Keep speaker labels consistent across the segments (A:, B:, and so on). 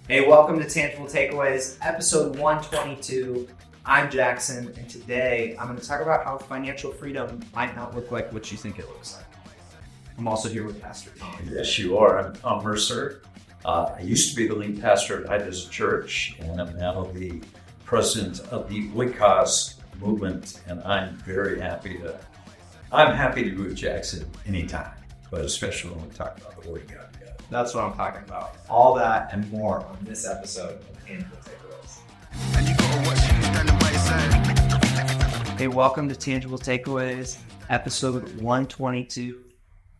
A: Hey, welcome to Tangible Takeaways, episode 122. I'm Jackson, and today I'm going to talk about how financial freedom might not look like what you think it looks like. I'm also here with Pastor Tom.
B: Yes, you are. I'm Tom Mercer. I used to be the lead pastor at Ida's Church, and I'm now the president of the Wickas movement, and I'm happy to do it, Jackson, anytime, but especially when we talk about the Word of God.
A: That's what I'm talking about. All that and more on this episode of Tangible Takeaways. Hey, welcome to Tangible Takeaways, episode 122.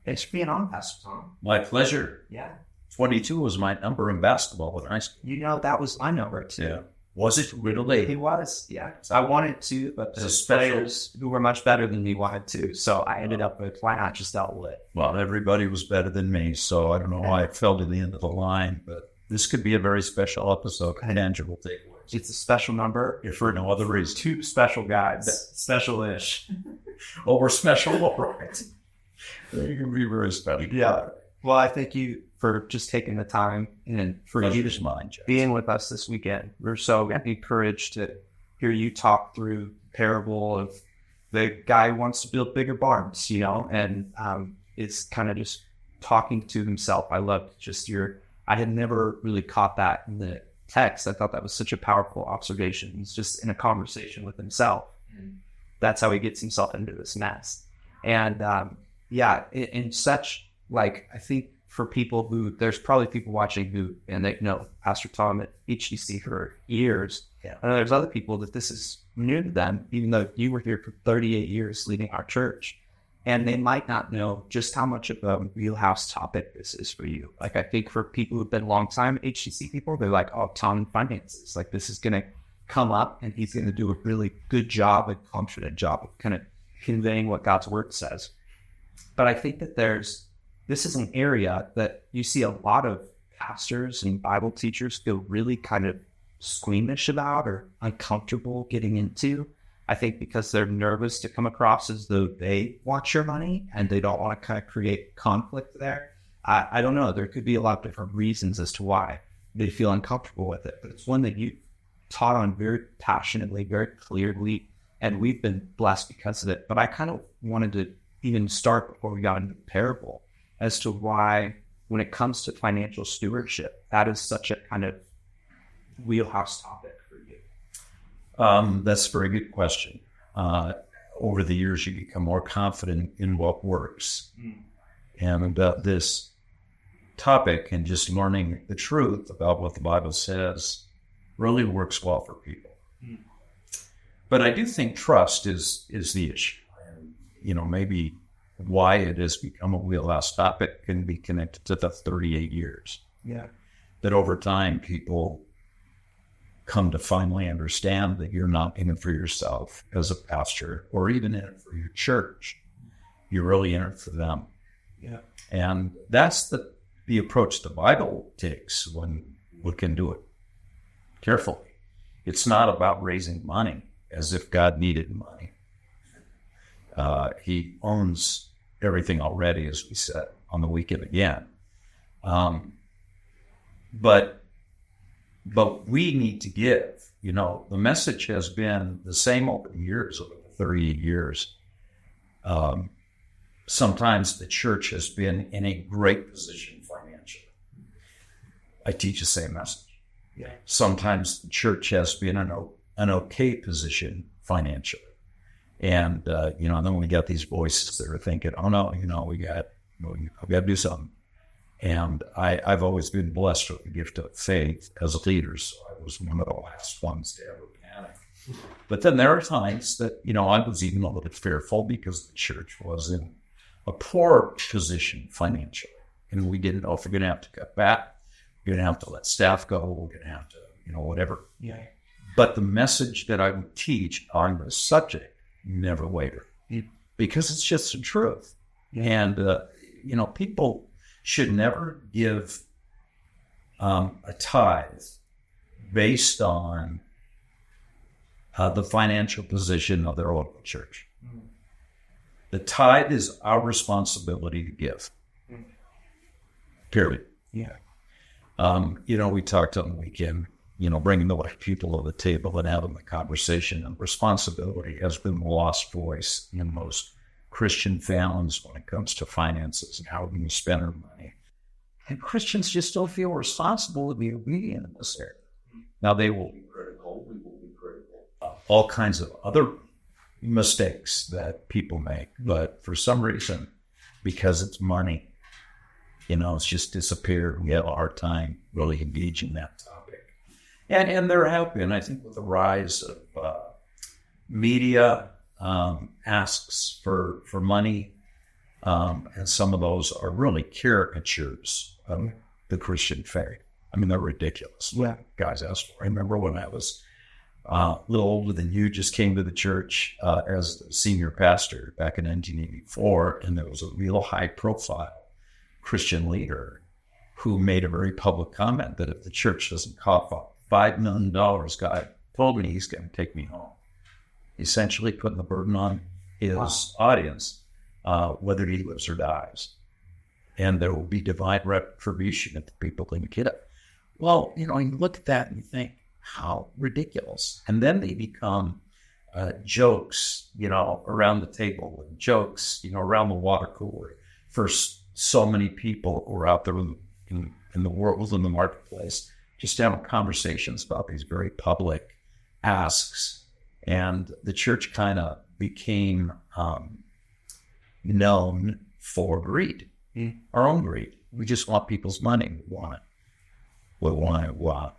A: Thanks for being on, Pastor Tom.
B: My pleasure.
A: Yeah.
B: 22 was my number in basketball in high school.
A: You know, that was my number too.
B: Yeah. Was it really?
A: He was, yeah. I wanted to, but the players who were much better than me wanted to. So I ended up with, why not just outlet?
B: Well, everybody was better than me, so I don't know why I fell to the end of the line, but this could be a very special episode of Tangible Takeaways.
A: It's a special number.
B: If for no other reason.
A: Two special guys. Special-ish.
B: Well, we're special, all right. You can be very special.
A: Yeah. Well, I thank you for just taking the time and for you being with us this weekend. We're so encouraged to hear you talk through the parable of the guy who wants to build bigger barns, and it's kind of just talking to himself. I loved just I had never really caught that in the text. I thought that was such a powerful observation. He's just in a conversation with himself. That's how he gets himself into this mess. And in such, I think for people who, there's probably people watching who, and they know Pastor Tom at HTC for years.
B: Yeah.
A: And there's other people that this is new to them, even though you were here for 38 years leading our church. And they might not know just how much of a wheelhouse topic this is for you. I think for people who've been long-time HTC people, they're like, oh, Tom and finances. This is going to come up, and he's going to do a really good job, a confident job of kind of conveying what God's word says. But I think that this is an area that you see a lot of pastors and Bible teachers feel really kind of squeamish about or uncomfortable getting into. I think because they're nervous to come across as though they want your money and they don't want to kind of create conflict there. I don't know. There could be a lot of different reasons as to why they feel uncomfortable with it, but it's one that you taught on very passionately, very clearly, and we've been blessed because of it. But I kind of wanted to even start before we got into the parable as to why, when it comes to financial stewardship, that is such a kind of wheelhouse topic for you.
B: That's a very good question. Over the years, you become more confident in what works. And about this topic and just learning the truth about what the Bible says really works well for people. But I do think trust is the issue. Maybe why it has become a wheelhouse topic can be connected to the 38 years.
A: Yeah.
B: That over time, people come to finally understand that you're not in it for yourself as a pastor or even in it for your church. You're really in it for them.
A: Yeah.
B: And that's the approach the Bible takes when we can do it carefully. It's not about raising money as if God needed money. He owns everything already, as we said on the weekend again. But we need to give. The message has been the same over the years, over the 38 years. Sometimes the church has been in a great position financially. I teach the same message.
A: Yeah.
B: Sometimes the church has been in an okay position financially. And, then we got these voices that are thinking, oh no, we got to do something. And I've always been blessed with the gift of faith as a leader. So I was one of the last ones to ever panic. But then there are times that, I was even a little bit fearful because the church was in a poor position financially. And we didn't know if we're going to have to cut back. We're going to have to let staff go. We're going to have to, whatever.
A: Yeah.
B: But the message that I would teach on this subject never waver, because it's just the truth. And, people should never give a tithe based on the financial position of their local church. The tithe is our responsibility to give. Period.
A: Yeah.
B: We talked on the weekend, bringing the white people to the table and having the conversation. And responsibility has been the lost voice in most Christian families when it comes to finances and how we spend our money. And Christians just don't feel responsible to be obedient in this area. Now, they will be critical. We will be critical. All kinds of other mistakes that people make. But for some reason, because it's money, it's just disappeared. We have a hard time really engaging that topic. And there have been, I think, with the rise of media asks for money, and some of those are really caricatures of the Christian faith. I mean, they're ridiculous.
A: Yeah.
B: Guys ask for. I remember when I was a little older than you, just came to the church as the senior pastor back in 1984, and there was a real high-profile Christian leader who made a very public comment that if the church doesn't cough up $5 million, God told me he's going to take me home. Essentially putting the burden on his audience, whether he lives or dies. And there will be divine retribution if the people didn't get it. Well, you look at that and you think, how ridiculous. And then they become jokes, around the table, and jokes, around the water cooler for so many people who are out there in the world, in the marketplace, just having conversations about these very public asks. And the church kind of became known for greed, our own greed. We just want people's money. We want to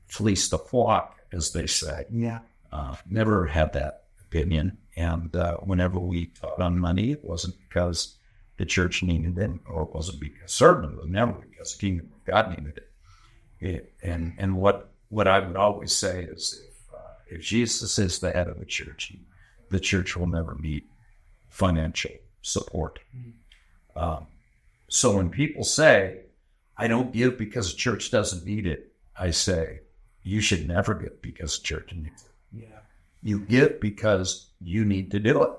B: fleece the flock, as they say.
A: Yeah.
B: Never had that opinion. And whenever we taught on money, it wasn't because the church needed it, or it wasn't because, certainly never because the kingdom of God needed it. And what I would always say is, if Jesus is the head of the church will never need financial support. So when people say, I don't give because the church doesn't need it, I say, you should never give because the church needs it.
A: Yeah.
B: You give because you need to do it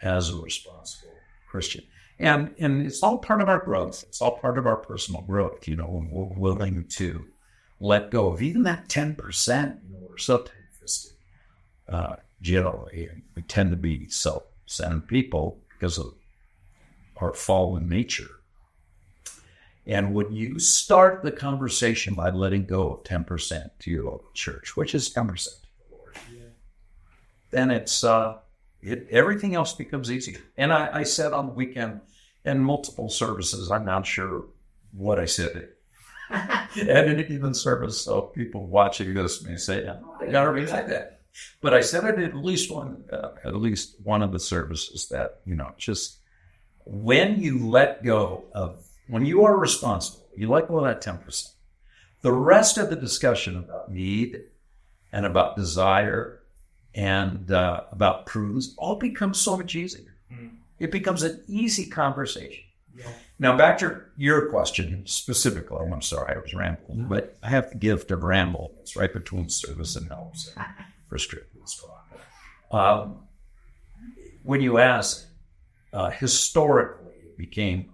B: as a responsible Christian. And it's all part of our growth. It's all part of our personal growth, when we're willing to let go of even that 10%. We're so tight-fisted, generally. And we tend to be self-centered people because of our fallen nature. And when you start the conversation by letting go of 10% to your local church, which is 10% to the Lord, then it's everything else becomes easier. And I said on the weekend in multiple services, I'm not sure what I said at any given service, so people watching this may say, I got to be like that. But I said it at least one of the services that, just when you let go of, when you are responsible, you let go of that 10%. The rest of the discussion about need and about desire and about prudence all becomes so much easier. It becomes an easy conversation. Yeah. Now, back to your question specifically. I'm sorry, I was rambling, but I have the gift of ramble. It's right between service and helps for scripted talk. When you ask, historically, it became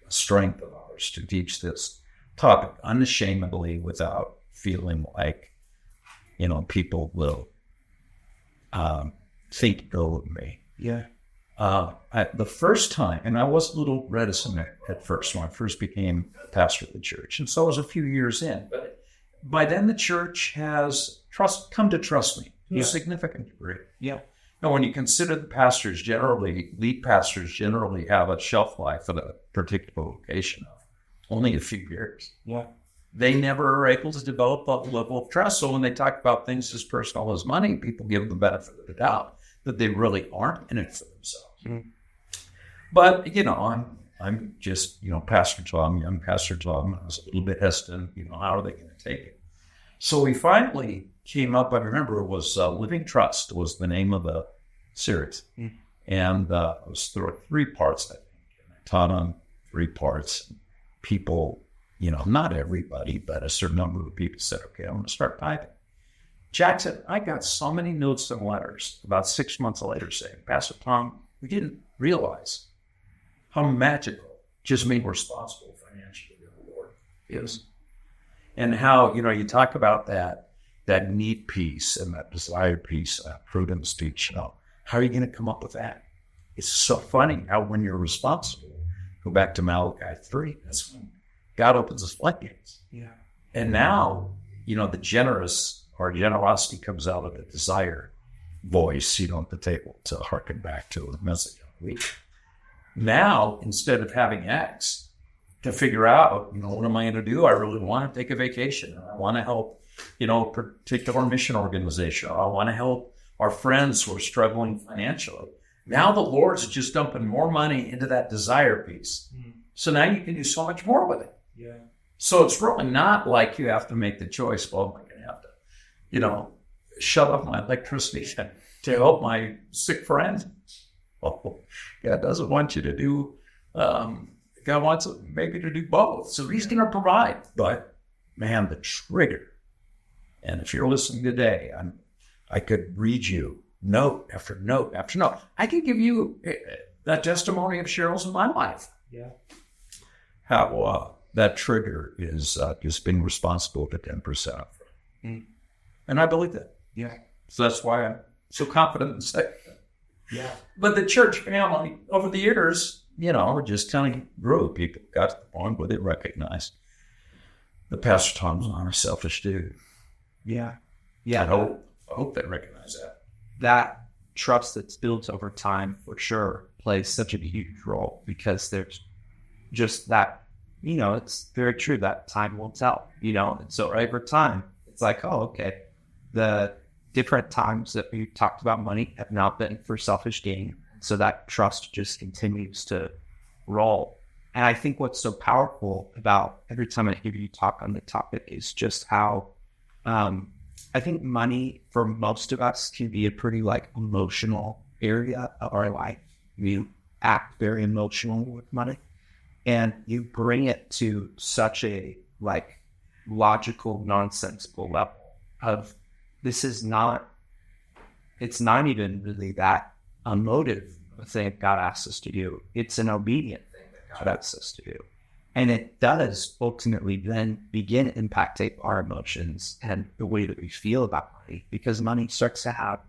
B: a strength of ours to teach this topic unashamedly without feeling like, people will think ill of me.
A: Yeah.
B: The first time, and I was a little reticent at first when I first became pastor of the church, and so I was a few years in. But by then, the church has come to trust me to a significant degree.
A: Yeah.
B: Now, when you consider the pastors lead pastors generally have a shelf life at a particular location of only a few years.
A: Yeah.
B: They never are able to develop a level of trust. So when they talk about things as personal as money, people give them the benefit of the doubt that they really aren't in it for themselves. But, I'm just, Pastor Tom, young Pastor Tom. I was a little bit hesitant, how are they going to take it? So we finally came up, I remember it was Living Trust was the name of the series. And it was through 3 parts, I think. And I taught on 3 parts. People, not everybody, but a certain number of people said, okay, I'm going to start typing. Jack said, I got so many notes and letters about 6 months later saying, Pastor Tom, we didn't realize how magical just being responsible financially to the Lord is. And how, you talk about that need piece and that desire piece, that prudence piece, how are you going to come up with that? It's so funny how when you're responsible, go back to Malachi 3, that's when God opens his floodgates.
A: Yeah.
B: And now, the generosity comes out of the desire voice, at the table, to harken back to the message of the week. Now, instead of having X, to figure out, what am I going to do? I really want to take a vacation. I want to help, a particular mission organization. Or I want to help our friends who are struggling financially. Now the Lord's just dumping more money into that desire piece. So now you can do so much more with it.
A: Yeah.
B: So it's really not like you have to make the choice, well, I'm going to have to, shut off my electricity to help my sick friend. Well, God doesn't want you to do, God wants maybe to do both. So he's going to provide. But, man, the trigger. And if you're listening today, I could read you note after note after note. I could give you that testimony of Cheryl's in my life.
A: Yeah.
B: How that trigger is just being responsible for 10%. And I believe that.
A: Yeah.
B: So that's why I'm so confident in saying that.
A: Yeah.
B: But the church family, over the years, just kind of grew. People got to the point where they recognized the Pastor Tom's not a selfish dude.
A: Yeah. Yeah.
B: I hope they recognize that.
A: That trust that's built over time, for sure, plays such a huge role, because there's just that, it's very true that time will tell, and so over time, it's like, oh, okay, the different times that we talked about money have not been for selfish gain. So that trust just continues to roll. And I think what's so powerful about every time I hear you talk on the topic is just how, I think money for most of us can be a pretty emotional area of our life. We act very emotional with money, and you bring it to such a logical, nonsensical level of it's not even really that emotive thing God asks us to do. It's an obedient thing that God asks us to do. And it does ultimately then begin impacting our emotions and the way that we feel about money, because money starts to have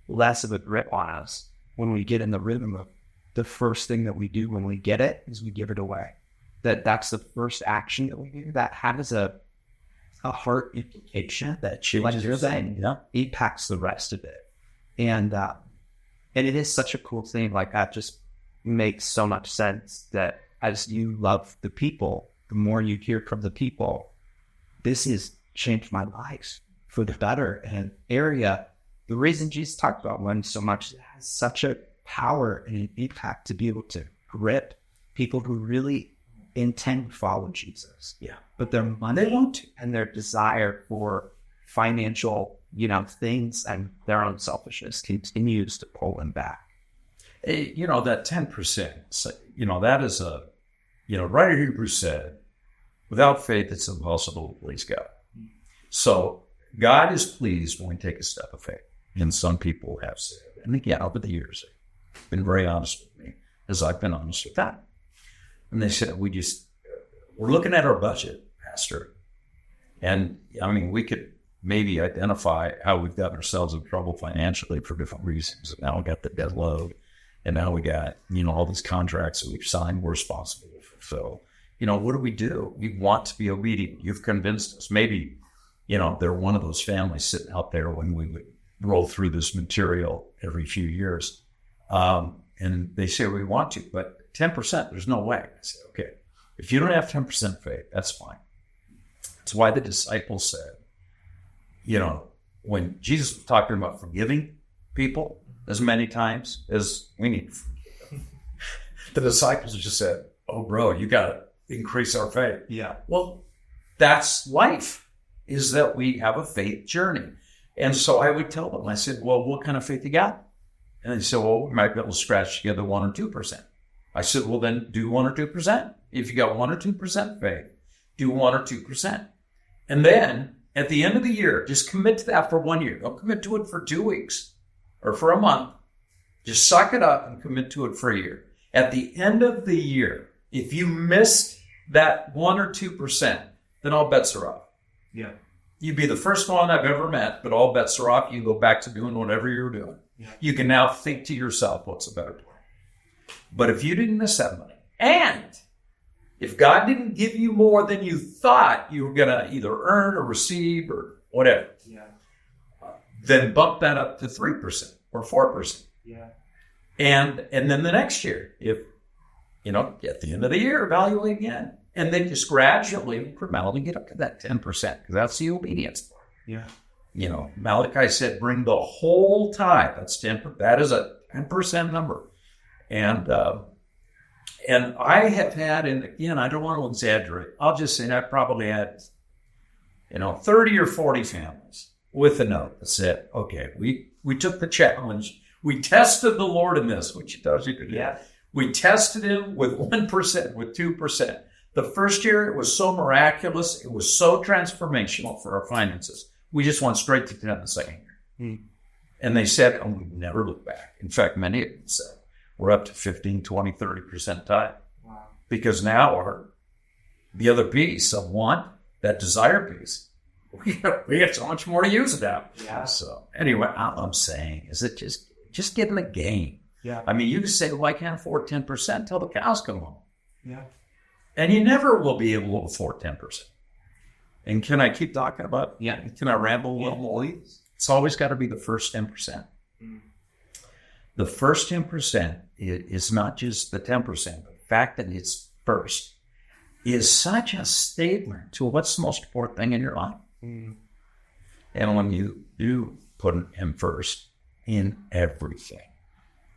A: less of a grip on us when we get in the rhythm of the first thing that we do when we get it is we give it away. That's the first action that we do. That has a heart implication that changes your thing, impacts the rest of it. And it is such a cool thing. That just makes so much sense that as you love the people, the more you hear from the people, this has changed my life for the better. And area, the reason Jesus talked about money so much, it has such a power and an impact to be able to grip people who really intend to follow Jesus.
B: Yeah.
A: But their money and their desire for financial, things and their own selfishness continues to pull them back.
B: That 10%, that is writer Hebrews said, without faith, it's impossible to please God. So God is pleased when we take a step of faith. And some people have said, and again, over the years, they've been very honest with me, as I've been honest with them. And they said, we're looking at our budget, Pastor. And we could maybe identify how we've gotten ourselves in trouble financially for different reasons. Now we got the debt load, and now we got, all these contracts that we've signed we're responsible for. So, what do? We want to be obedient. You've convinced us. Maybe, they're one of those families sitting out there when we would roll through this material every few years. And they say we want to, but 10%, there's no way. I say, okay, if you don't have 10% faith, that's fine. That's why the disciples said, when Jesus was talking about forgiving people as many times as we need to forgive them, the disciples just said, oh, bro, you got to increase our faith.
A: Yeah.
B: Well, that's life, is that we have a faith journey. And so I would tell them, I said, well, what kind of faith you got? And they said, well, we might be able to scratch together 1 or 2%. I said, well, then do 1 or 2%. If you got 1 or 2% faith, do 1 or 2%. And then at the end of the year, just commit to that for 1 year. Don't commit to it for 2 weeks or for a month. Just suck it up and commit to it for a year. At the end of the year, if you missed that 1 or 2%, then all bets are off.
A: Yeah.
B: You'd be the first one I've ever met, but all bets are off. You go back to doing whatever you're doing.
A: Yeah.
B: You can now think to yourself, what's a better plan? But if you didn't miss that money, and if God didn't give you more than you thought you were going to either earn or receive or whatever, then bump that up to 3% or 4%.
A: Yeah.
B: And then the next year, if, at the end of the year, evaluate again. And then just gradually, incrementally get up to that 10%, because that's the obedience part.
A: Yeah.
B: Malachi said, bring the whole tithe. That's 10%. That is a 10% number. And I have had, and again, I don't want to exaggerate. I'll just say I probably had, 30 or 40 families with a note that said, okay, we took the challenge. We tested the Lord in this, which he tells you to do.
A: Yeah.
B: We tested him with 1%, with 2%. The first year, it was so miraculous. It was so transformational for our finances. We just went straight to 10 the second year. And they said, we never look back. In fact, many of them said, we're up to 15, 20, 30% tithe.
A: Wow.
B: Because now the other piece of want, that desire piece, we have so much more to use it now.
A: Yeah.
B: So anyway, all I'm saying is that just get in the game.
A: Yeah.
B: I mean, you can say, I can't afford 10% till the cows come home.
A: Yeah.
B: And you never will be able to afford 10%. And can I keep talking about?
A: Yeah.
B: Can I ramble a little more? It's always got to be the first 10%. The first 10% is not just the 10%, but the fact that it's first is such a statement to what's the most important thing in your life. And when you do put him first in everything,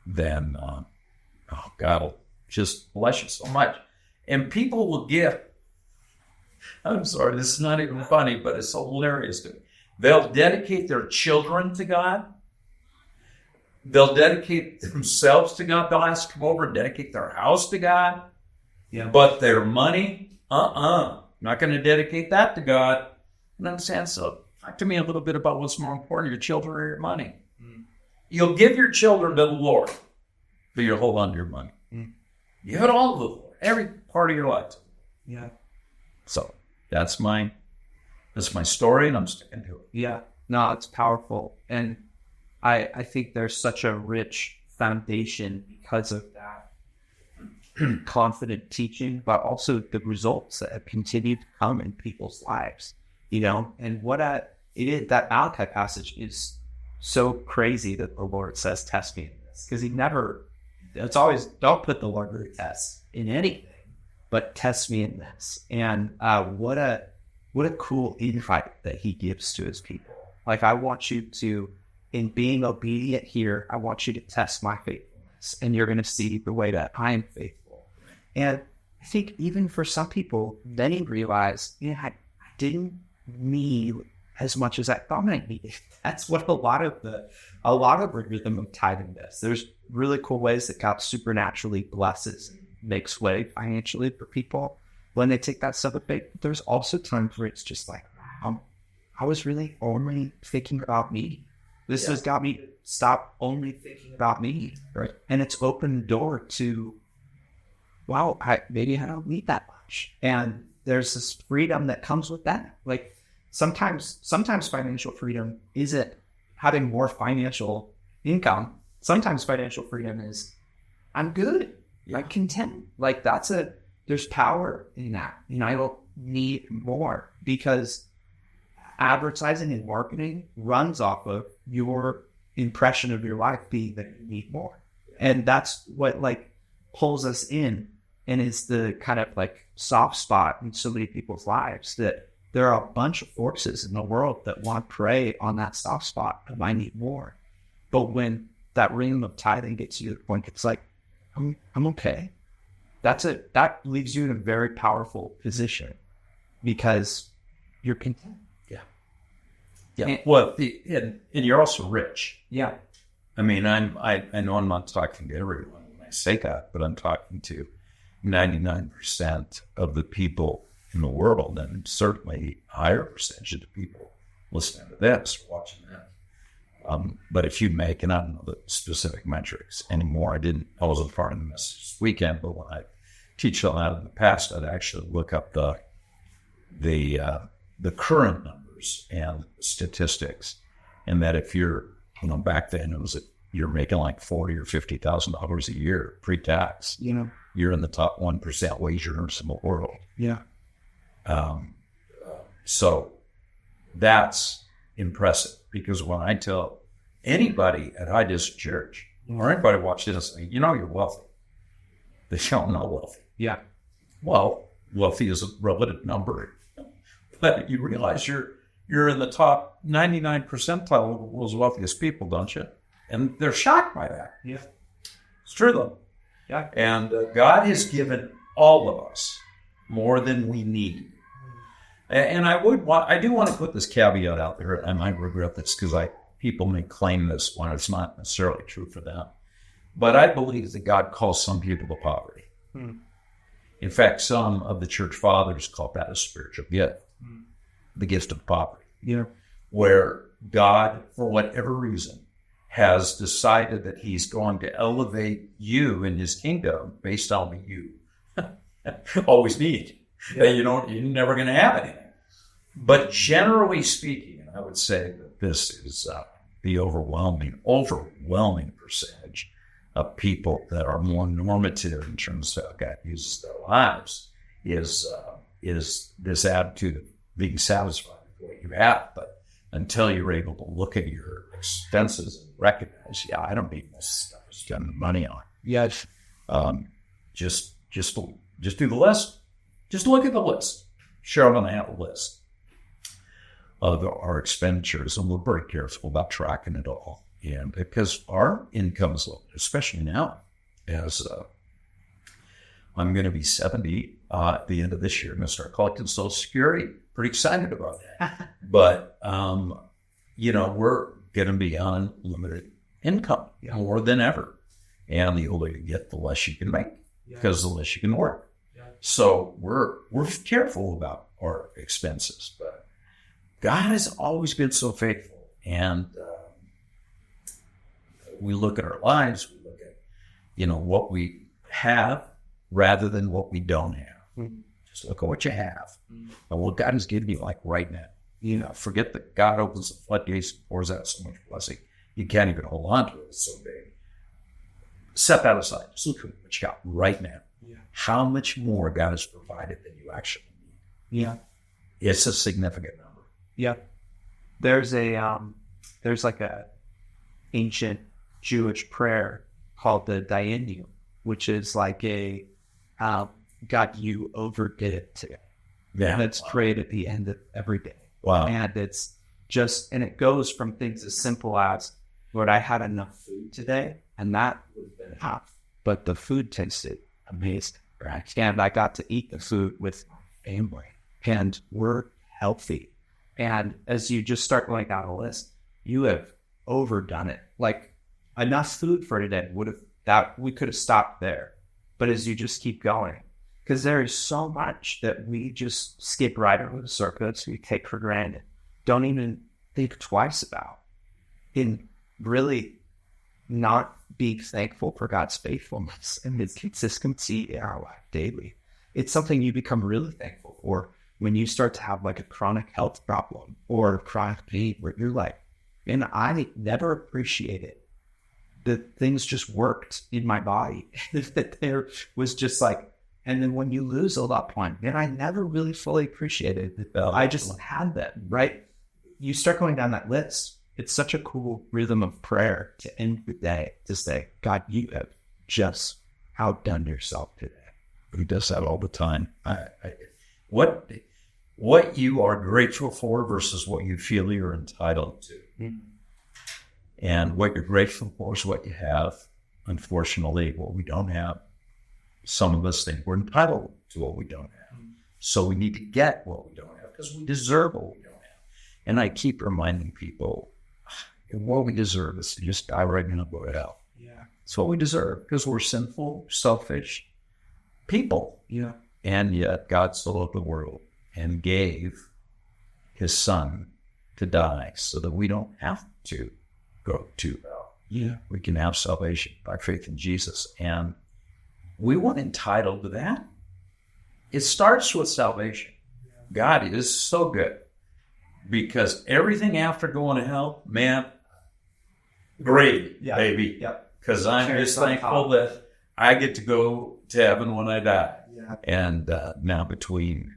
B: then God will just bless you so much. And people will give. I'm sorry, this is not even funny, but it's so hilarious to me. They'll dedicate their children to God. They'll dedicate themselves to God. They'll ask to come over and dedicate their house to God.
A: Yeah.
B: But their money, not going to dedicate that to God. And I'm saying, so talk to me a little bit about what's more important, your children or your money. You'll give your children to the Lord, but you'll hold on to your money. Give it all to the Lord, every part of your life.
A: Yeah.
B: So that's my story, and I'm sticking to it.
A: Yeah. No, it's powerful. And I think there's such a rich foundation because of that confident teaching, but also the results that have continued to come in people's lives, and that Malachi passage is so crazy that the Lord says, test me in this, because it's always, don't put the Lord to the test in anything, but test me in this. And what a cool invite that he gives to his people. Like, I want you to, in being obedient here, I want you to test my faithfulness, and you're going to see the way that I am faithful. And I think even for some people, many realize, I didn't need as much as I thought I needed. That's what a lot of the rhythm of tithing is. There's really cool ways that God supernaturally blesses and makes way financially for people when they take that step of faith. There's also times where it's just like, I was really only thinking about me. This has got me to stop only thinking about me.
B: Right.
A: And it's opened the door to, wow, maybe I don't need that much. And there's this freedom that comes with that. Like, sometimes financial freedom isn't having more financial income. Sometimes financial freedom is, I'm good. Yeah. I'm content. Like, there's power in that. I don't need more, because advertising and marketing runs off of your impression of your life being that you need more. And that's what pulls us in, and is the kind of soft spot in so many people's lives, that there are a bunch of forces in the world that want to prey on that soft spot of I need more. But when that rhythm of tithing gets you to the point, it's like, I'm okay. That leaves you in a very powerful position, because you're content.
B: Yeah. And you're also rich.
A: Yeah.
B: I mean, I know I'm not talking to everyone when I say that, but I'm talking to 99% of the people in the world, and certainly a higher percentage of the people listening to this, watching that. But if you make, and I don't know the specific metrics anymore, I wasn't part of the message this weekend, but when I teach on that in the past, I'd actually look up the the current numbers and statistics, and that if you're, back then it was you're making like $40,000 or $50,000 a year pre-tax. You're in the top 1% wage earners in the world.
A: Yeah.
B: So that's impressive, because when I tell anybody at High District Church or anybody watching this, you're wealthy, they don't know wealthy.
A: Yeah.
B: Well, wealthy is a relative number, but you realize you're in the top 99 percentile of the world's wealthiest people, don't you? And they're shocked by that.
A: Yeah.
B: It's true, though.
A: Yeah.
B: And God has given all of us more than we need. And I do want to put this caveat out there, and I regret this because people may claim this when it's not necessarily true for them. But I believe that God calls some people to poverty. In fact, some of the church fathers call that a spiritual gift, the gift of poverty.
A: Yeah.
B: Where God, for whatever reason, has decided that he's going to elevate you in his kingdom based on what you always need.
A: Yeah.
B: You're never going to have anything. But generally speaking, and I would say that this is the overwhelming percentage of people that are more normative in terms of how God uses their lives, is this attitude of being satisfied with what you have. But until you're able to look at your expenses and recognize, I don't need this stuff to spend the money on.
A: Yes.
B: Just do the list. Just look at the list. Cheryl and I have a list of our expenditures, and we're very careful about tracking it all. And because our income is low, especially now, as I'm going to be 70 at the end of this year, I'm going to start collecting Social Security. Pretty excited about that. But, we're going to be on limited income more than ever. And the older you get, the less you can make because the less you can work. Yeah. So we're careful about our expenses. But God has always been so faithful. And we look at our lives, we look at, what we have rather than what we don't have. Mm-hmm. Just look at what you have and what God has given you, like right now. Forget that God opens the floodgates and pours out so much blessing. You can't even hold on to it. It's so big. Set that aside. Just look at what you got right now. Yeah. How much more God has provided than you actually need.
A: Yeah.
B: It's a significant number.
A: Yeah. There's like a ancient Jewish prayer called the Dayenu, which is like a God, you overdid it today.
B: Yeah.
A: That's prayed at the end of every day.
B: Wow.
A: And it's and it goes from things as simple as, Lord, I had enough food today, and that would have been enough, but the food tasted amazing. Right? And I got to eat the food with family, and we're healthy. And as you just start going down a list, you have overdone it. Like enough food for today we could have stopped there. But as you just keep going, because there is so much that we just skip right over the surface, we take for granted, don't even think twice about, in really not being thankful for God's faithfulness and his consistency in our life daily. It's something you become really thankful for when you start to have like a chronic health problem or chronic pain where you're like, and I never appreciated that things just worked in my body. That there was just like, and then when you lose a loved one, and I never really fully appreciated that I just had that, right? You start going down that list. It's such a cool rhythm of prayer to end the day, to say, God, you have just outdone yourself today.
B: Who does that all the time? What you are grateful for versus what you feel you're entitled to. Mm-hmm. And what you're grateful for is what you have. Unfortunately, what we don't have, some of us think we're entitled to what we don't have. Mm-hmm. So we need to get what we don't have because we deserve what we don't have. And I keep reminding people, what we deserve is to just die right now and go to hell.
A: Yeah.
B: It's what we deserve because we're sinful, selfish people.
A: Yeah.
B: And yet God so loved the world and gave his son to die so that we don't have to go to hell.
A: Yeah.
B: We can have salvation by faith in Jesus. And we weren't entitled to that. It starts with salvation. Yeah. God is so good. because everything after going to hell, man, great, baby.
A: Yep.
B: Because I'm
A: Cherry
B: just
A: on
B: thankful
A: top.
B: that I get to go to heaven when I die.
A: Yeah.
B: And now between,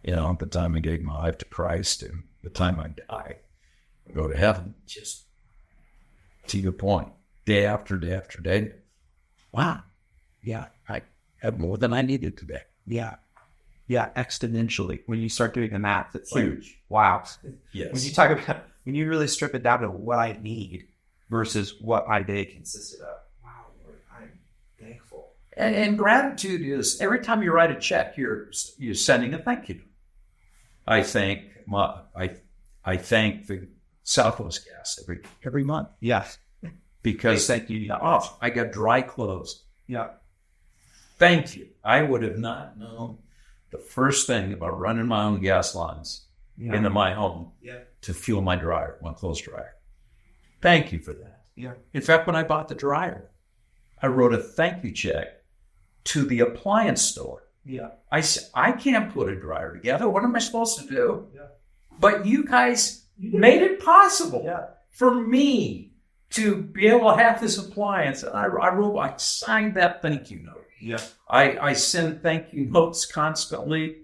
B: the time I gave my life to Christ and the time I die, I go to heaven, just to your point, day after day after day. Wow. Yeah, I have more than I needed today.
A: Yeah. Yeah, exponentially. When you start doing the math, it's
B: Huge.
A: like, wow.
B: Yes.
A: When you talk about, when you really strip it down to what I need versus what my day consisted of, wow, Lord, I'm thankful.
B: And gratitude is every time you write a check, you're sending a thank you. I thank I thank the Southwest Gas every month
A: Yes.
B: because
A: Thank you.
B: I got dry clothes.
A: Yeah.
B: Thank you. I would have not known the first thing about running my own gas lines into my home to fuel my dryer, my clothes dryer. Thank you for that.
A: Yeah.
B: In fact, when I bought the dryer, I wrote a thank you check to the appliance store.
A: Yeah.
B: I said, I can't put a dryer together. What am I supposed to do?
A: Yeah.
B: But you guys made it possible for me to be able to have this appliance. And I signed that thank you note.
A: Yeah.
B: I send thank you notes constantly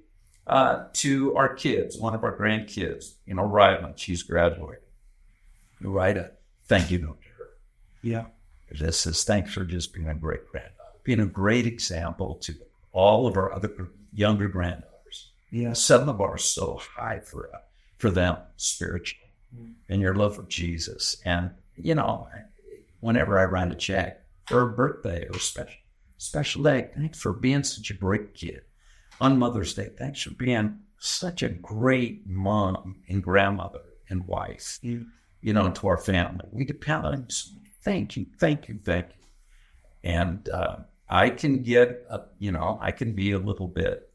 B: to our kids, one of our grandkids, Rylan, she's graduating. I write a thank you note to her.
A: Yeah.
B: This says, thanks for just being a great granddaughter, being a great example to all of our other younger granddaughters.
A: Yeah.
B: Some of are so high for them spiritually, and your love for Jesus. And, whenever I write a check for a birthday or special day, thanks for being such a great kid. On Mother's Day, thanks for being such a great mom and grandmother and wife, to our family. We depend on you. Thank you, thank you, thank you. And I can get, I can be a little bit,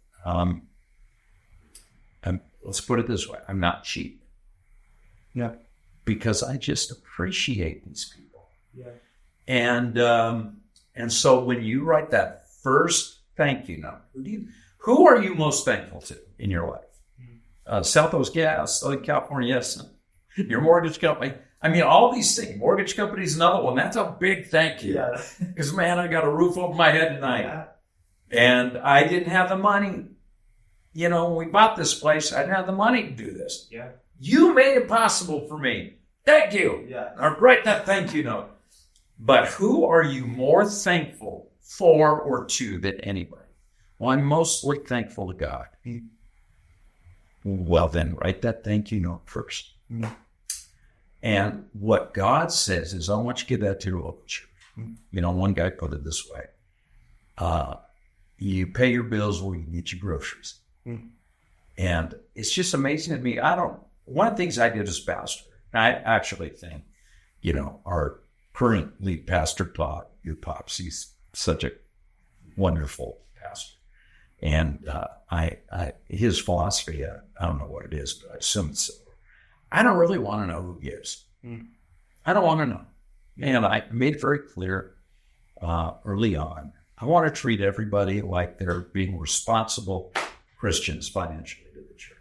B: let's put it this way, I'm not cheap.
A: Yeah.
B: Because I just appreciate these people.
A: Yeah.
B: And so when you write that first thank you note, who are you most thankful to in your life? Southwest Gas, Southern California, yes. Your mortgage company. I mean, all these things. Mortgage company's another one. That's a big thank you.
A: Yeah.
B: Because, man, I got a roof over my head tonight.
A: Yeah.
B: And I didn't have the money. When we bought this place, I didn't have the money to do this.
A: Yeah.
B: You made it possible for me. Thank you.
A: Yeah.
B: Or write that thank you note. But who are you more thankful for or to than anybody? Well, I'm mostly thankful to God. Well, then write that thank you note first.
A: Mm.
B: And what God says is, I want you to give that to your local church. One guy put it this way. You pay your bills where you can get your groceries. And it's just amazing to me. One of the things I did as pastor, I actually think, our current lead pastor, your Pops, he's such a wonderful pastor. And his philosophy, I don't know what it is, but I assume it's so. I don't really want to know who gives. I don't want to know. And I made it very clear early on, I want to treat everybody like they're being responsible Christians financially to the church.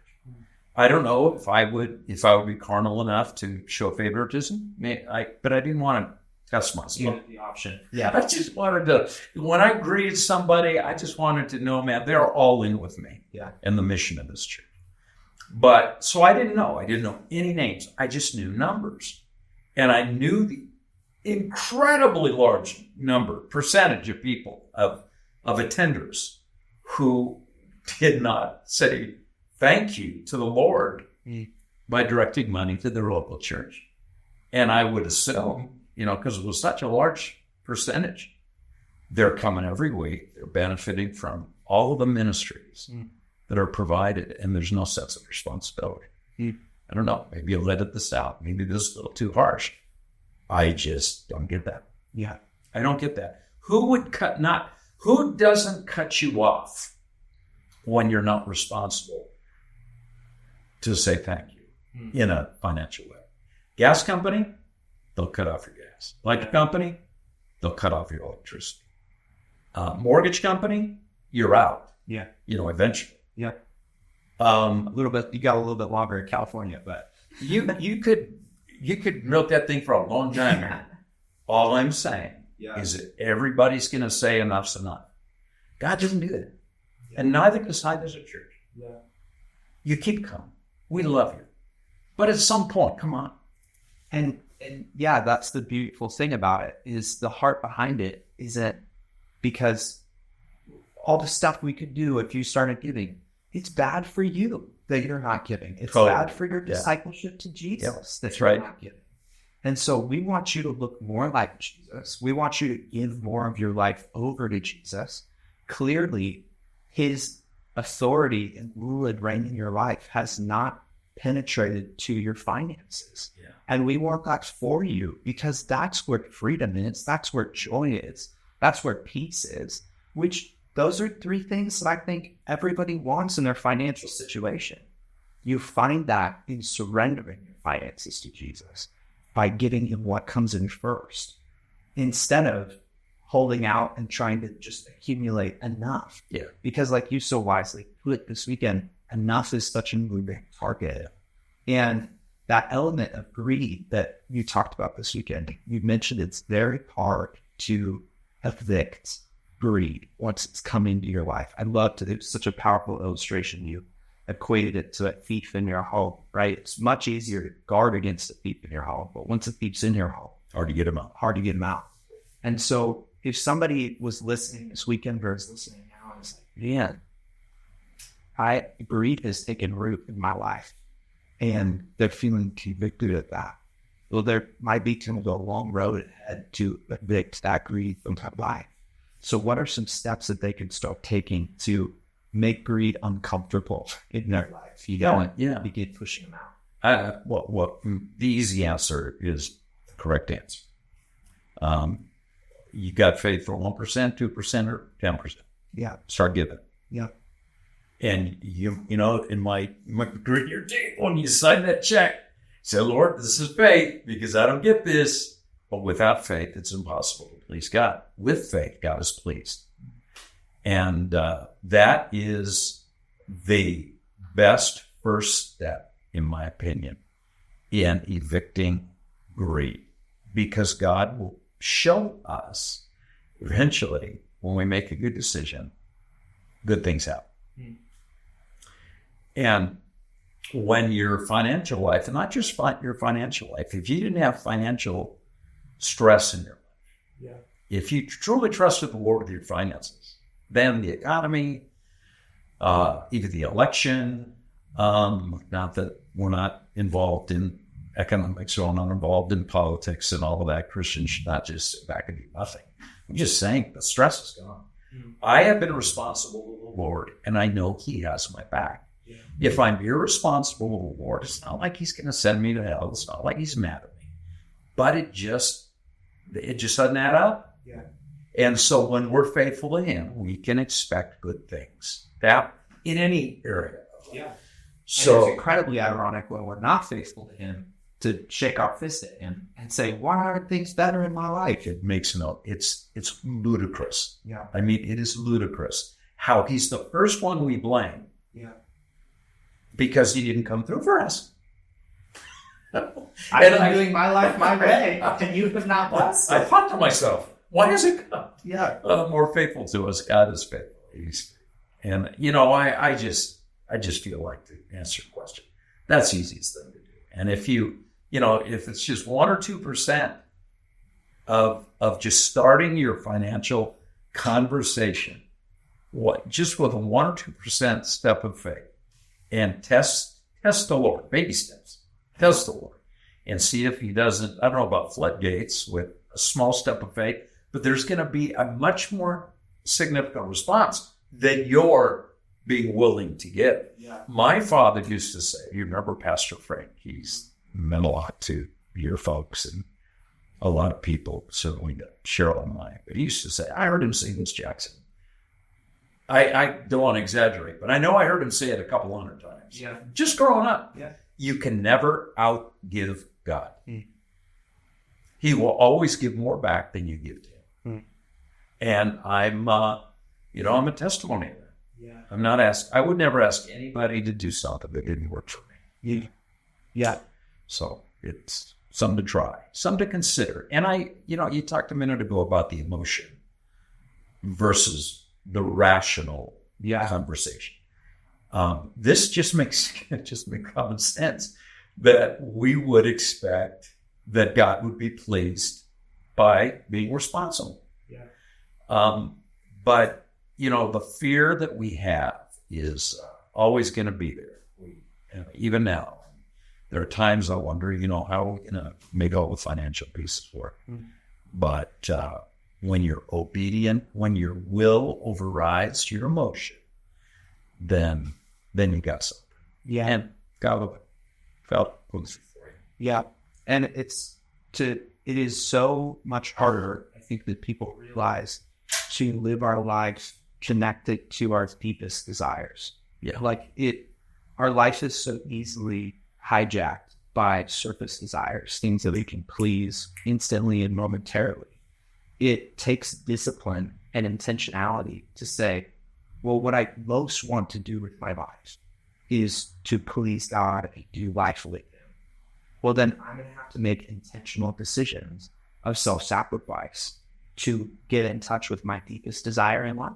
B: I don't know if I would be carnal enough to show favoritism, but I didn't want to test myself.
A: The option.
B: Yeah, I just wanted to, when I greeted somebody, I just wanted to know, man, they're all in with me and the mission of this church. But, so I didn't know any names. I just knew numbers. And I knew the incredibly large percentage of people, of attenders who did not say thank you to the Lord by directing money to their local church. And I would assume, because it was such a large percentage, they're coming every week. They're benefiting from all of the ministries that are provided, and there's no sense of responsibility. I don't know. Maybe you let this out. Maybe this is a little too harsh. I just don't get that.
A: Yeah.
B: I don't get that. Who doesn't cut you off when you're not responsible to say thank you in a financial way? Gas company, they'll cut off your gas. Electric company, they'll cut off your electricity. Mortgage company, you're out.
A: Yeah.
B: Eventually.
A: Yeah. A little bit. You got a little bit longer in California, but
B: you could milk that thing for a long time. All I'm saying is that everybody's going to say enough's enough. God doesn't do that. And neither does a church.
A: Yeah.
B: You keep coming. We love you. But at some point, come on.
A: And yeah, that's the beautiful thing about it, is the heart behind it is that because all the stuff we could do if you started giving, it's bad for you that you're not giving. It's bad for your discipleship to Jesus that you're not giving. And so we want you to look more like Jesus. We want you to give more of your life over to Jesus. Clearly, his authority and rule and reign in your life has not penetrated to your finances.
B: Yeah.
A: And we want that for you because that's where freedom is. That's where joy is. That's where peace is, which those are three things that I think everybody wants in their financial situation. You find that in surrendering your finances to Jesus by giving him what comes in first, instead of holding out and trying to just accumulate enough.
B: Yeah.
A: Because like you so wisely put this weekend, enough is such a moving target. And that element of greed that you talked about this weekend, you mentioned it's very hard to evict greed once it's come into your life. I loved it. It was such a powerful illustration. You equated it to a thief in your home, right? It's much easier to guard against a thief in your home, but once a thief's in your home,
B: hard to get him out.
A: And so if somebody was listening this weekend or is listening now and is like, man, greed has taken root in my life, and they're feeling convicted of that. Well, there might be kind of a long road ahead to evict that greed from their life. So what are some steps that they can start taking to make greed uncomfortable in their life? You don't begin pushing them out.
B: The easy answer is the correct answer. You got faith for 1%, 2%, or 10%.
A: Yeah.
B: Start giving.
A: Yeah.
B: And you know, in my grit your teeth when you sign that check, say, Lord, this is faith because I don't get this. But without faith, it's impossible to please God. With faith, God is pleased. And that is the best first step, in my opinion, in evicting greed. Because God will show us eventually, when we make a good decision, good things happen. And when your financial life, and not just your financial life, if you didn't have financial stress in your life, if you truly trusted the Lord with your finances, then the economy, even the election, not that we're not involved in economics or not involved in politics and all of that, Christians should not just sit back and do nothing. I'm just saying the stress is gone. I have been responsible to the Lord, and I know he has my back. If I'm irresponsible to the Lord, it's not like he's going to send me to hell. It's not like he's mad at me. But it just doesn't add up.
A: Yeah.
B: And so when we're faithful to him, we can expect good things. That in any area.
A: Yeah.
B: So
A: and it's incredibly ironic when we're not faithful to him to shake our fist at him and say, why aren't things better in my life?
B: It makes it's ludicrous.
A: Yeah.
B: I mean, it is ludicrous how he's the first one we blame.
A: Yeah.
B: Because he didn't come through for us.
A: I'm doing my life my way, and you have not blessed.
B: I thought to myself, why is it God?
A: Yeah.
B: More faithful to us? God is faithful. And you know, I just feel like to answer your question, that's the easiest thing to do. And if if it's just 1 or 2% of just starting your financial conversation, just with a 1 or 2% step of faith, and test the Lord, baby steps, test the Lord, and see if he doesn't, I don't know about floodgates with a small step of faith, but there's going to be a much more significant response that you're being willing to give.
A: Yeah.
B: My father used to say, you remember Pastor Frank, he's meant a lot to your folks and a lot of people, certainly Cheryl and I, but he used to say, I heard him say this, Jackson. I don't want to exaggerate, but I know I heard him say it a couple hundred times.
A: Yeah.
B: Just growing up.
A: Yeah.
B: You can never outgive God. He will always give more back than you give to him. And I'm a testimony of that.
A: Yeah.
B: I would never ask anybody to do something that didn't work for me.
A: Yeah.
B: So it's something to try, something to consider. And you talked a minute ago about the emotion versus the rational conversation. This just makes common sense that we would expect that God would be pleased by being responsible.
A: Yeah.
B: But the fear that we have is always going to be there. Even now, there are times I wonder, how are we going to make all the financial pieces work? Mm-hmm. But when you're obedient, when your will overrides your emotion, then you got something.
A: Yeah.
B: And God felt for you.
A: Yeah. And it is so much harder, I think, that people realize, to live our lives connected to our deepest desires.
B: Yeah.
A: Our life is so easily hijacked by surface desires, things that we can please instantly and momentarily. It takes discipline and intentionality to say, well, what I most want to do with my life is to please God and do life with Him. Well, then I'm going to have to make intentional decisions of self-sacrifice to get in touch with my deepest desire in life.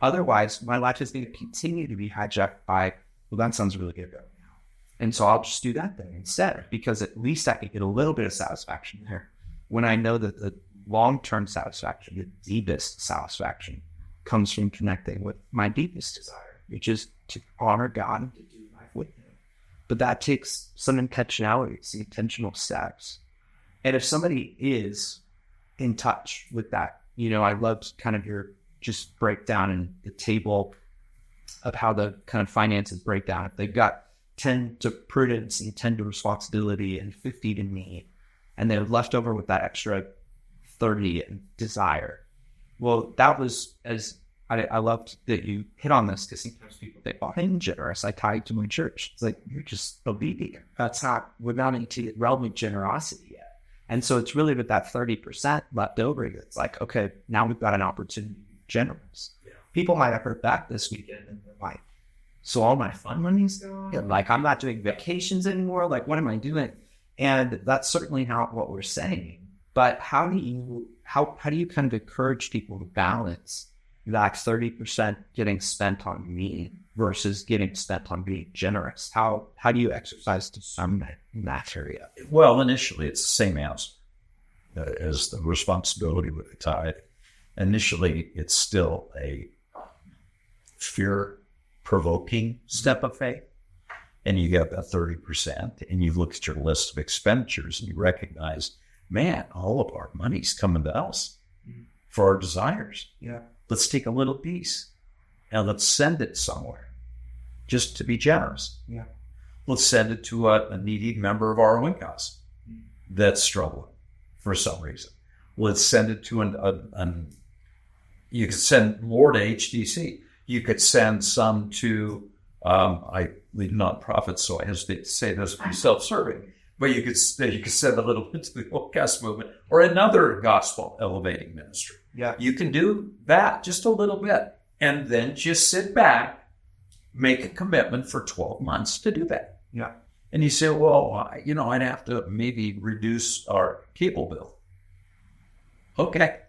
A: Otherwise, my life is going to continue to be hijacked by, well, that sounds really good right now. And so I'll just do that then instead, because at least I can get a little bit of satisfaction there. When I know that the long-term satisfaction, the deepest satisfaction, comes from connecting with my deepest desire, which is to honor God and to do life with Him. But that takes some intentionality, some intentional steps. And if somebody is in touch with that, I loved kind of your just breakdown in the table of how the kind of finances break down. If they've got 10 to prudence and 10 to responsibility and 50 to need, and they're left over with that extra 30 in desire. Well, that was, as I loved that you hit on this, because sometimes people think, well, I'm generous. I tie to my church. It's like, you're just obedient. We're not into the realm of generosity yet. And so it's really with that 30% left over. It's like, okay, now we've got an opportunity to be generous. Yeah. People might have heard back this weekend and they're like, so all my fun money's gone? Like, I'm not doing vacations anymore. Like, what am I doing? And that's certainly not what we're saying. But how do you kind of encourage people to balance that 30% getting spent on me versus getting spent on being generous? How do you exercise discernment in that area?
B: Well, initially, it's the same answer as the responsibility with the tithe. Initially, it's still a fear-provoking step of faith. And you get that 30%, and you look at your list of expenditures, and you recognize, man, all of our money's coming to us for our desires.
A: Yeah.
B: Let's take a little piece and let's send it somewhere just to be generous.
A: Yeah.
B: Let's send it to a needy member of our own house that's struggling for some reason. Let's send it to you could send more to HDC. You could send some to, I lead nonprofits, so I hesitate to say this, be self-serving. But you could send a little bit to the Old movement or another gospel elevating ministry.
A: Yeah.
B: You can do that just a little bit and then just sit back, make a commitment for 12 months to do that.
A: Yeah.
B: And you say, well, I'd have to maybe reduce our cable bill. Okay.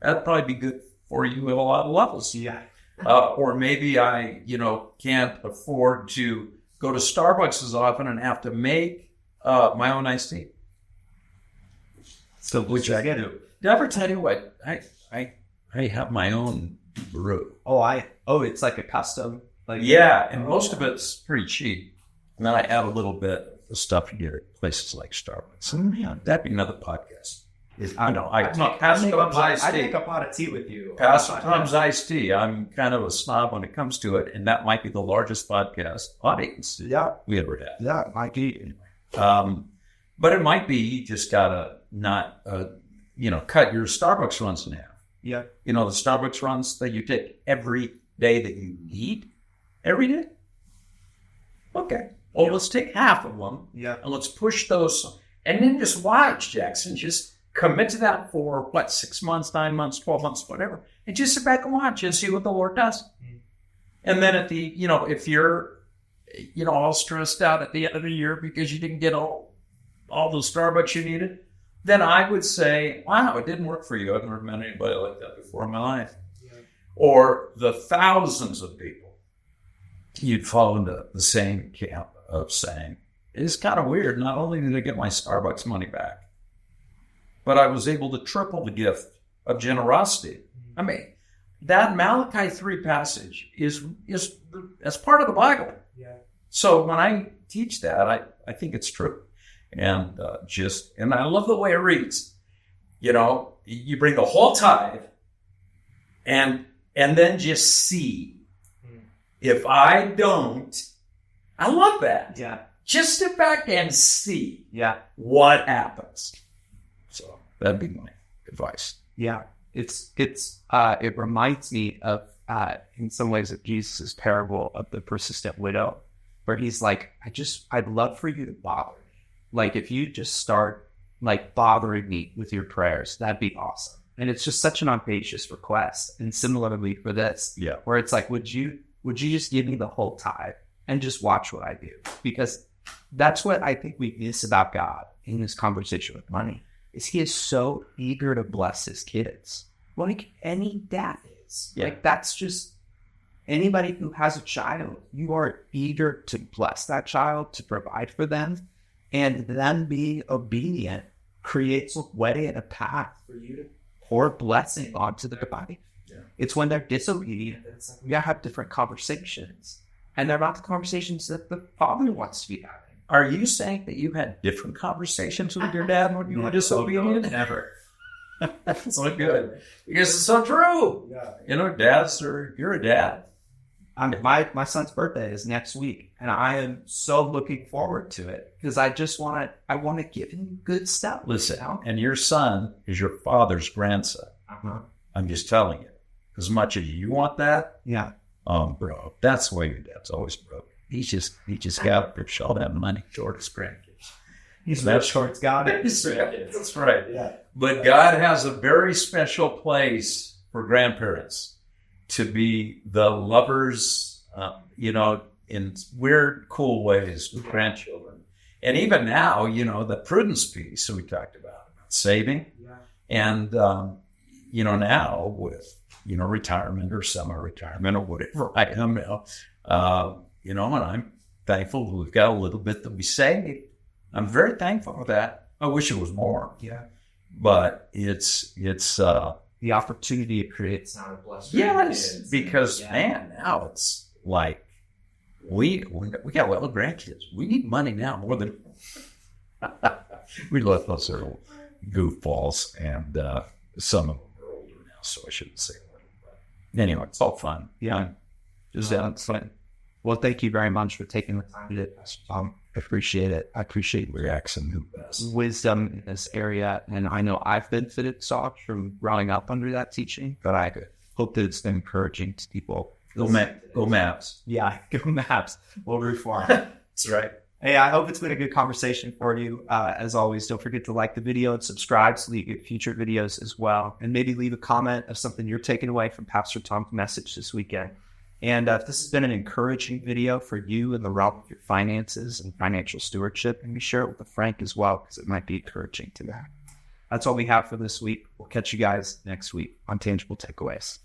B: That'd probably be good for you at a lot of levels.
A: Yeah.
B: Or maybe I, can't afford to go to Starbucks as often and have to make my own iced tea.
A: So
B: which I do. Did I ever tell you what? I have my own brew.
A: It's like a custom.
B: And most of it's pretty cheap. And then I add a little bit of stuff here at places like Starbucks. Yeah, that'd be another podcast.
A: I take a pot of tea with you.
B: Pastor Tom's iced tea. I'm kind of a snob when it comes to it, and that might be the largest podcast audience we ever had.
A: Yeah, it might be.
B: But it might be you just gotta not, cut your Starbucks runs in half.
A: Yeah.
B: The Starbucks runs that you take every day that you eat, every day. Okay. Well, let's take half of them.
A: Yeah.
B: And let's push those, and then just watch, Jackson. Just commit to that for 6 months, 9 months, 12 months, whatever, and just sit back and watch and see what the Lord does. And then if you're, all stressed out at the end of the year because you didn't get all the Starbucks you needed, then I would say, wow, it didn't work for you. I've never met anybody like that before in my life. Yeah. Or the thousands of people you'd fall into the same camp of saying, it's kind of weird. Not only did I get my Starbucks money back, but I was able to triple the gift of generosity. I mean, that Malachi 3 passage is as part of the Bible. Yeah. So when I teach that, I think it's true. And and I love the way it reads. You bring the whole tithe and then just see. If I don't, I love that. Yeah. Just sit back and see what happens. So that'd be my advice.
A: Yeah. It reminds me of, in some ways, of Jesus' parable of the persistent widow, where he's like, I'd love for you to bother. Like, if you just start, like, bothering me with your prayers, that'd be awesome. And it's just such an audacious request. And similarly for this, where it's like, would you just give me the whole tithe and just watch what I do? Because that's what I think we miss about God in this conversation with money, is he is so eager to bless his kids. Like any dad is. Yeah. Like, that's just, anybody who has a child, you are eager to bless that child, to provide for them, and then being obedient creates a way and a path for you to pour blessing onto their body. Yeah. It's when they're disobedient, it's like we gotta have different conversations. And they're not the conversations that the father wants to be having.
B: Are you saying that you had different conversations with your dad when you were disobedient?
A: Never.
B: That's so good. Because it's so true. Yeah. You're a dad.
A: My son's birthday is next week, and I am so looking forward to it because I want to give him good stuff.
B: Listen, and your son is your father's grandson. Uh-huh. I'm just telling you, as much as you want that, bro, that's why your dad's always broke. He just got all that money toward his grandkids.
A: He's that short's got it.
B: That's right. Yeah. But God has a very special place for grandparents to be the lovers, in weird, cool ways with grandchildren. And even now, the prudence piece we talked about saving. Yeah. And, now with, retirement or semi-retirement or whatever I am now, and I'm thankful we've got a little bit that we saved. I'm very thankful for that. I wish it was more.
A: Yeah.
B: But it's
A: the opportunity it creates now to bless.
B: Yes, because man, now it's like we got little grandkids. We need money now more than we let those little goofballs, and some of them are older now, so I shouldn't say that. Anyway, it's all fun.
A: Yeah, it's fun. Well, thank you very much for taking the time to I appreciate it. I appreciate
B: your accent,
A: wisdom in this area. And I know I've benefited so much from growing up under that teaching, but I hope that it's been encouraging to people.
B: Go Maps.
A: Yeah, go Maps. We'll reform.
B: That's right.
A: Hey, I hope it's been a good conversation for you. As always, don't forget to like the video and subscribe so that you get future videos as well. And maybe leave a comment of something you're taking away from Pastor Tom's message this weekend. And if this has been an encouraging video for you in the realm of your finances and financial stewardship, maybe share it with a friend as well, because it might be encouraging to that. That's all we have for this week. We'll catch you guys next week on Tangible Takeaways.